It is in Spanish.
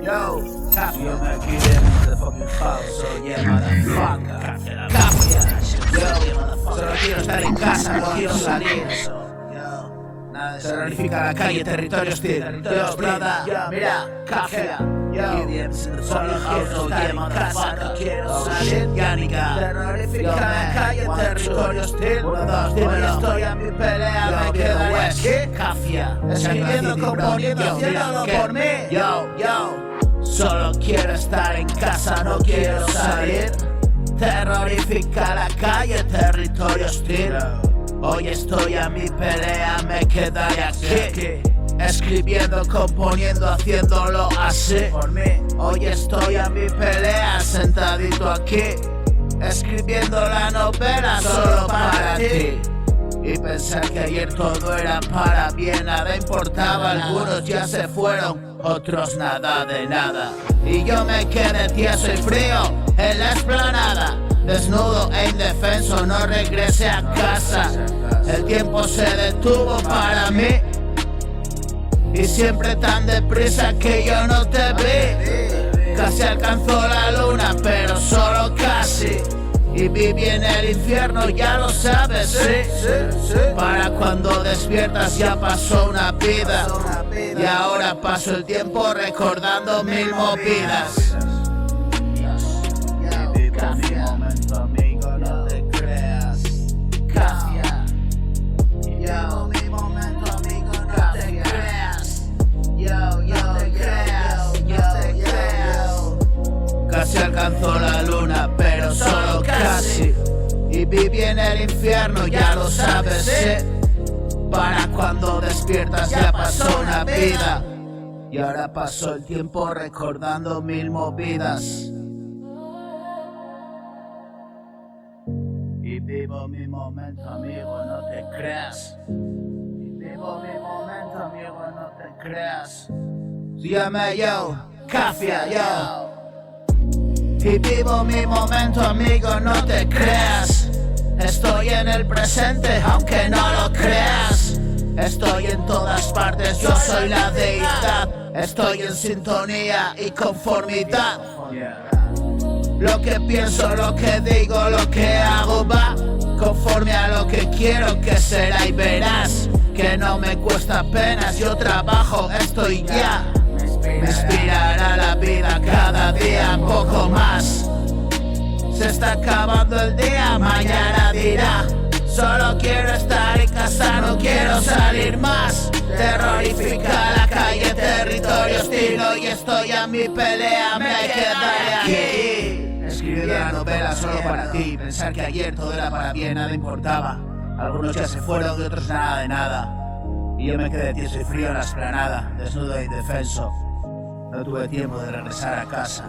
Yo, yo me quedé motherfucking house, so yeah, motherfucker. Cafia, yo, solo quiero estar en casa, no quiero salir. Se reunifica la calle, territorio hostil. Yo, brother, mira, Cafia. Yo, solo quiero estar en casa, no quiero salir. Yanica, terrorifica la calle, territorio hostil. 1, 2, dímelo, estoy a mi pelea, me quedo West. Cafia, escribiendo, componiendo, haciéndolo por mí. Yo. Solo quiero estar en casa, no quiero salir. Terrorifica la calle, territorio hostil. Hoy estoy a mi pelea, me quedaré aquí. Escribiendo, componiendo, haciéndolo así. Hoy estoy a mi pelea, sentadito aquí. Escribiendo la novela solo para ti. Y pensar que ayer todo era para bien, nada importaba, algunos ya se fueron, otros nada de nada. Y yo me quedé tieso y frío en la explanada, desnudo e indefenso, no regresé a casa. El tiempo se detuvo para mí, y siempre tan deprisa que yo no te vi. Casi alcanzó la luna, pero solo casi. Y viví en el infierno, ya lo sabes, sí. Para cuando despiertas ya pasó una vida, y ahora paso el tiempo recordando 1000 movidas. Vivo mi momento, amigo, no te creas. Cafia. Vivo mi momento, amigo, no te creas. No te creas. Casi alcanzó la luna, pero solo casi. Y viví en el infierno, ya lo sabes, sí. Para cuando despiertas ya pasó una vida, y ahora pasó el tiempo recordando 1000 movidas. Y vivo mi momento, amigo, no te creas. Y vivo mi momento, amigo, no te creas. Llame yo, Cafia, yo. Y vivo mi momento, amigo, no te creas. Estoy en el presente, aunque no lo creas. Estoy en todas partes, yo soy la deidad. Estoy en sintonía y conformidad. Lo que pienso, lo que digo, lo que hago va conforme a lo que quiero que será, y verás que no me cuesta apenas. Yo trabajo, estoy ya. Me inspirará la vida cada día un poco más. Se está acabando el día, mañana dirá. Solo quiero estar en casa, no quiero salir más. Terrorifica la calle, territorio hostil. Y estoy a mi pelea, me quedaré aquí. Escribí la novela solo para ti. Pensar que ayer todo era para bien, nada importaba. Algunos ya se fueron y otros nada de nada. Y yo me quedé tieso y frío en la explanada, desnudo e indefenso. No tuve tiempo de regresar a casa.